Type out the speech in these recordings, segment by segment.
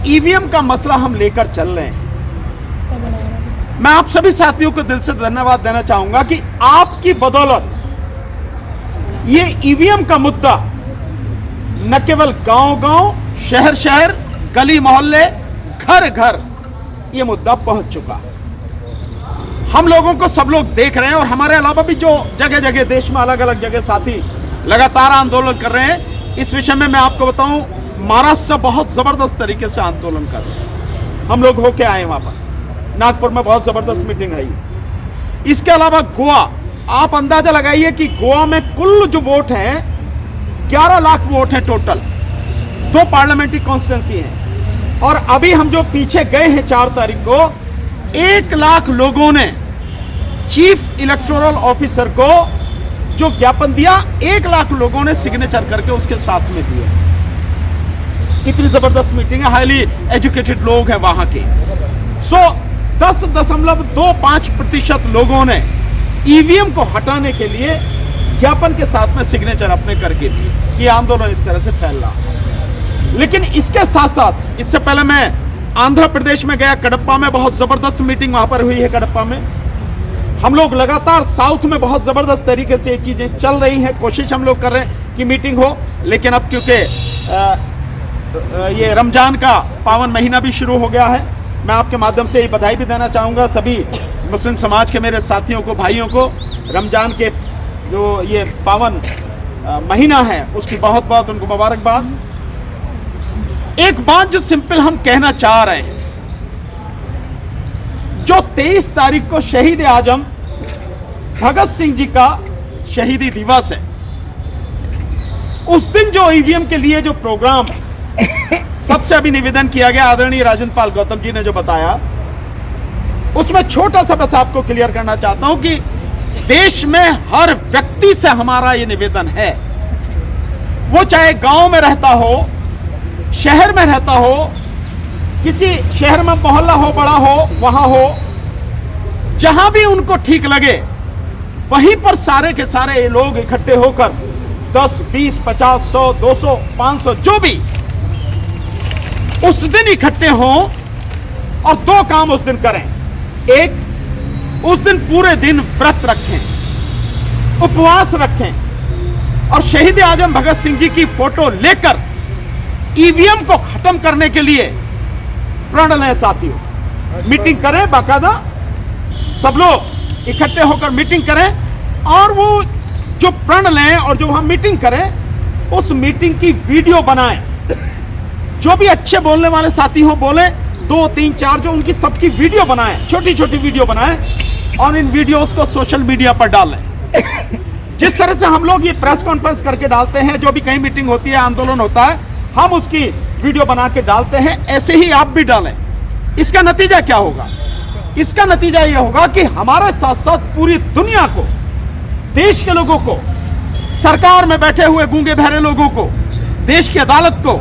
EVM का मसला हम लेकर चल रहे हैं, मैं आप सभी साथियों को दिल से धन्यवाद देना चाहूंगा कि आपकी बदौलत ये ईवीएम का मुद्दा न केवल गांव-गांव, शहर-शहर, गली मोहल्ले, घर-घर ये मुद्दा पहुंच चुका। हम लोगों को सब लोग देख रहे हैं और हमारे अलावा भी जो जगह जगह देश में अलग अलग जगह साथी लगातार आंदोलन कर रहे हैं। इस विषय में मैं आपको बताऊं, महाराष्ट्र बहुत जबरदस्त तरीके से आंदोलन कर रहे हैं। हम लोग होके आए वहां पर, नागपुर में बहुत जबरदस्त मीटिंग है। इसके अलावा गोवा, आप अंदाजा लगाइए कि गोवा में कुल जो वोट हैं 11 लाख वोट हैं टोटल, 2 पार्लियामेंट्री कॉन्स्टिट्यूंसी हैं। और अभी हम जो पीछे गए हैं 4 तारीख को, 1 लाख लोगों ने चीफ इलेक्टोरल ऑफिसर को जो ज्ञापन दिया, 1 लाख लोगों ने सिग्नेचर करके उसके साथ में दिए। कितनी जबरदस्त मीटिंग है, हाईली एजुकेटेड लोग हैं वहां के। 10.25% लोगों ने ईवीएम को हटाने के लिए ज्ञापन के साथ में सिग्नेचर अपने करके दिए। ये आंदोलन इस तरह से फैल रहा। लेकिन इसके साथ साथ, इससे पहले मैं आंध्र प्रदेश में गया, कडप्पा में बहुत जबरदस्त मीटिंग वहां पर हुई है। कडप्पा में हम लोग लगातार साउथ में बहुत जबरदस्त तरीके से ये चीजें चल रही हैं, कोशिश हम लोग कर रहे हैं कि मीटिंग हो। लेकिन अब क्योंकि ये रमजान का पावन महीना भी शुरू हो गया है, मैं आपके माध्यम से ये बधाई भी देना चाहूँगा सभी मुस्लिम समाज के मेरे साथियों को, भाइयों को। रमजान के जो ये पावन महीना है उसकी बहुत बहुत उनको मुबारकबाद। एक बात जो सिंपल हम कहना चाह रहे हैं, जो 23 तारीख को शहीद आजम भगत सिंह जी का शहीदी दिवस है, उस दिन जो ईवीएम के लिए जो प्रोग्राम सबसे अभी निवेदन किया गया, आदरणीय राजेंद्र पाल गौतम जी ने जो बताया, उसमें छोटा सा बस आपको क्लियर करना चाहता हूं कि देश में हर व्यक्ति से हमारा ये निवेदन है, वो चाहे गांव में रहता हो, शहर में रहता हो, किसी शहर में मोहल्ला हो, बड़ा हो, वहां हो, जहां भी उनको ठीक लगे वहीं पर सारे के सारे लोग इकट्ठे होकर 10, 20, 50, 100, 200, 500 जो भी उस दिन इकट्ठे हों और 2 काम उस दिन करें। एक, उस दिन पूरे दिन व्रत रखें, उपवास रखें और शहीद आजम भगत सिंह जी की फोटो लेकर ईवीएम को खत्म करने के लिए प्रण लें। साथियों, मीटिंग करें, बाकायदा सब लोग इकट्ठे होकर मीटिंग करें और वो जो प्रण लें और जो हम मीटिंग करें, उस मीटिंग की वीडियो बनाएं। जो भी अच्छे बोलने वाले साथी हो बोले, 2, 3, 4 जो उनकी सबकी वीडियो बनाएं, छोटी छोटी वीडियो बनाएं और इन वीडियोस को सोशल मीडिया पर डालें। जिस तरह से हम लोग ये प्रेस कॉन्फ्रेंस करके डालते हैं, जो भी कहीं मीटिंग होती है, आंदोलन होता है, हम उसकी वीडियो बना के डालते हैं, ऐसे ही आप भी डालें। इसका नतीजा क्या होगा? इसका नतीजा यह होगा कि हमारे साथ साथ पूरी दुनिया को, देश के लोगों को, सरकार में बैठे हुए गूंगे बहरे लोगों को, देश की अदालत को,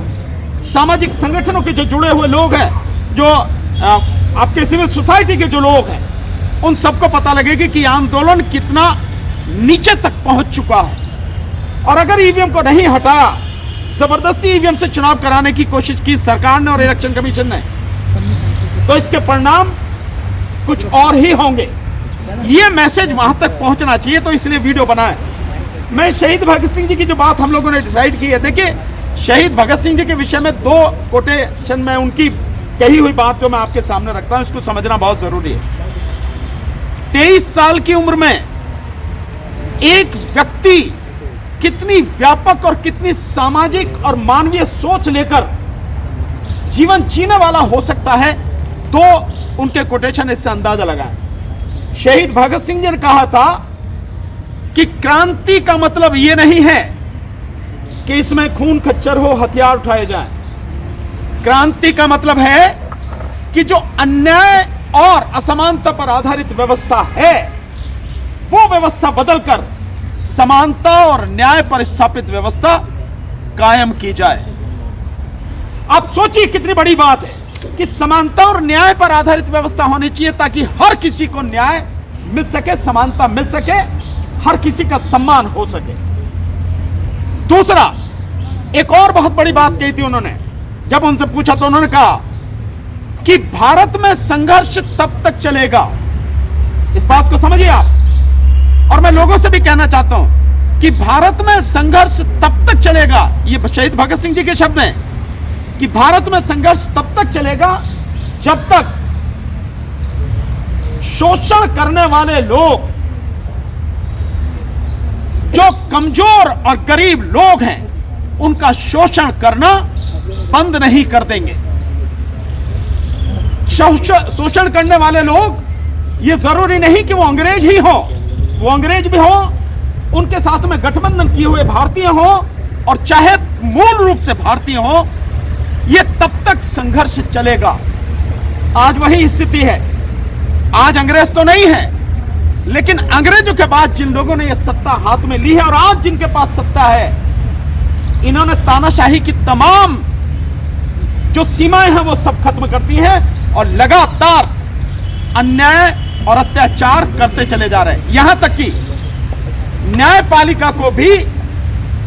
सामाजिक संगठनों के जो जुड़े हुए लोग हैं, जो आपके सिविल सोसाइटी के जो लोग हैं, उन सबको पता लगेगा कि आंदोलन कितना नीचे तक पहुंच चुका है। और अगर ईवीएम को नहीं हटाया, जबरदस्ती ईवीएम से चुनाव कराने की कोशिश की सरकार ने और इलेक्शन कमीशन ने, तो इसके परिणाम कुछ और ही होंगे। ये मैसेज वहां तक पहुंचना चाहिए, तो इसलिए वीडियो बनाए। मैं शहीद भगत सिंह जी की जो बात हम लोगों ने डिसाइड की है, देखिए शहीद भगत सिंह जी के विषय में 2 कोटेशन में उनकी कही हुई बात जो मैं आपके सामने रखता हूं, इसको समझना बहुत जरूरी है। 23 साल की उम्र में एक व्यक्ति कितनी व्यापक और कितनी सामाजिक और मानवीय सोच लेकर जीवन जीने वाला हो सकता है, 2 उनके कोटेशन इससे अंदाजा लगाएं। शहीद भगत सिंह जी ने कहा था कि क्रांति का मतलब यह नहीं है कि इसमें खून खच्चर हो, हथियार उठाए जाएं। क्रांति का मतलब है कि जो अन्याय और असमानता पर आधारित व्यवस्था है, वो व्यवस्था बदलकर समानता और न्याय पर स्थापित व्यवस्था कायम की जाए। आप सोचिए कितनी बड़ी बात है कि समानता और न्याय पर आधारित व्यवस्था होनी चाहिए, ताकि हर किसी को न्याय मिल सके, समानता मिल सके, हर किसी का सम्मान हो सके। दूसरा, एक और बहुत बड़ी बात कही थी उन्होंने, जब उनसे पूछा तो उन्होंने कहा कि भारत में संघर्ष तब तक चलेगा, इस बात को समझिए आप। और मैं लोगों से भी कहना चाहता हूं कि भारत में संघर्ष तब तक चलेगा, ये शहीद भगत सिंह जी के शब्द हैं, कि भारत में संघर्ष तब तक चलेगा जब तक शोषण करने वाले लोग, जो कमजोर और गरीब लोग हैं, उनका शोषण करना बंद नहीं कर देंगे। शोषण करने वाले लोग, ये जरूरी नहीं कि वो अंग्रेज ही हो, वो अंग्रेज भी हो, उनके साथ में गठबंधन किए हुए भारतीय हो, और चाहे मूल रूप से भारतीय हो, ये तब तक संघर्ष चलेगा। आज वही स्थिति है। आज अंग्रेज तो नहीं है, लेकिन अंग्रेजों के बाद जिन लोगों ने ये सत्ता हाथ में ली है और आज जिनके पास सत्ता है, इन्होंने तानाशाही की तमाम जो सीमाएं हैं वो सब खत्म कर दी है और लगातार अन्याय और अत्याचार करते चले जा रहे हैं। यहां तक कि न्यायपालिका को भी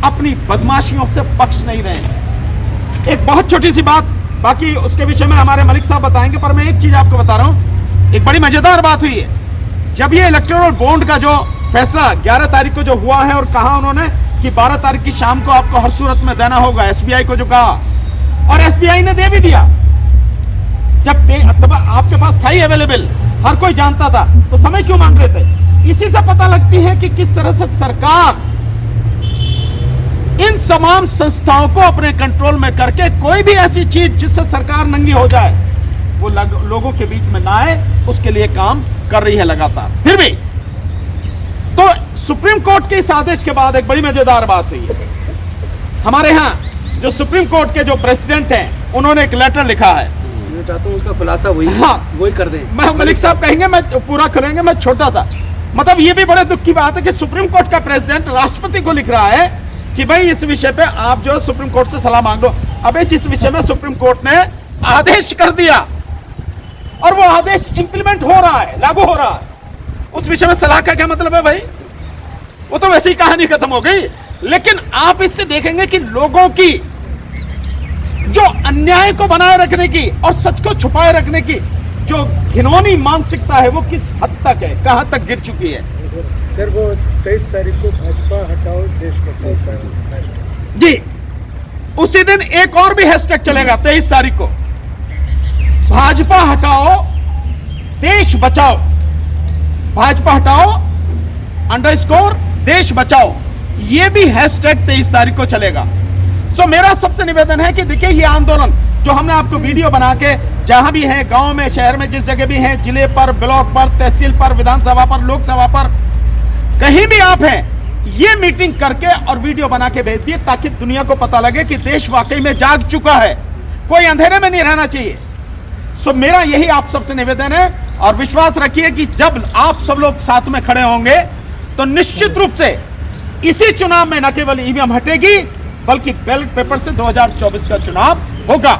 अपनी बदमाशियों से बख्श नहीं रहे हैं। एक बहुत छोटी सी बात, बाकी उसके विषय में हमारे मलिक साहब बताएंगे, पर मैं एक चीज आपको बता रहा हूं। एक बड़ी मजेदार बात हुई है। जब ये इलेक्टोरल बॉन्ड का जो फैसला 11 तारीख को जो हुआ है, और कहा उन्होंने कि 12 तारीख की शाम को आपको हर सूरत में देना होगा, एसबीआई को जो कहा, और एसबीआई ने दे भी दिया। जब आपके पास था ही अवेलेबल, हर कोई जानता था, तो समय क्यों मांग रहे थे? इसी से पता लगती है कि किस तरह से सरकार इन तमाम संस्थाओं को अपने कंट्रोल में करके कोई भी ऐसी चीज जिससे सरकार नंगी हो जाए वो लोगों के बीच में ना आए, उसके लिए काम कर रही है लगातार। फिर भी तो सुप्रीम कोर्ट के इस आदेश के बाद एक बड़ी मजेदार बात हुई है। हमारे यहाँ जो सुप्रीम कोर्ट के जो प्रेसिडेंट हैं, उन्होंने एक लेटर लिखा है। मैं चाहता हूं उसका खुलासा वही कर दें। मैं मलिक साहब कहेंगे, मैं पूरा करेंगे, मैं छोटा सा, मतलब ये भी बड़े दुख की बात है कि सुप्रीम कोर्ट का प्रेसिडेंट राष्ट्रपति को लिख रहा है कि भाई इस विषय पे आप जो सुप्रीम कोर्ट से सलाह मांग लो। अबे जिस विषय में सुप्रीम कोर्ट ने आदेश कर दिया और वो आदेश इंप्लीमेंट हो रहा है, लागू हो रहा है, उस विषय में सलाह का क्या मतलब है भाई? वो तो वैसी कहानी खत्म हो गई। लेकिन आप इससे देखेंगे कि लोगों की जो अन्याय को बनाए रखने की और सच को छुपाए रखने की जो घिनौनी मानसिकता है, वो किस हद तक है, कहां तक गिर चुकी है। सर वो 23 तारीख को भाजपा हटाओ देश बचाओ, जी उसी दिन एक और भी हैशटैग चलेगा 23 तारीख को, भाजपा हटाओ देश बचाओ, भाजपा हटाओ _ देश बचाओ, ये भी हैशटैग 23 तारीख को चलेगा। सो मेरा सबसे निवेदन है कि देखिए ये आंदोलन जो हमने आपको वीडियो बना के जहां भी है, गांव में, शहर में, जिस जगह भी है, जिले पर, ब्लॉक पर, तहसील पर, विधानसभा पर, लोकसभा पर, कहीं भी आप हैं, ये मीटिंग करके और वीडियो बना के भेज दिए ताकि दुनिया को पता लगे कि देश वाकई में जाग चुका है, कोई अंधेरे में नहीं रहना चाहिए। सो मेरा यही आप सबसे निवेदन है, और विश्वास रखिए कि जब आप सब लोग साथ में खड़े होंगे तो निश्चित रूप से इसी चुनाव में न केवल ईवीएम हटेगी बल्कि बैलेट पेपर से 2024 का चुनाव होगा।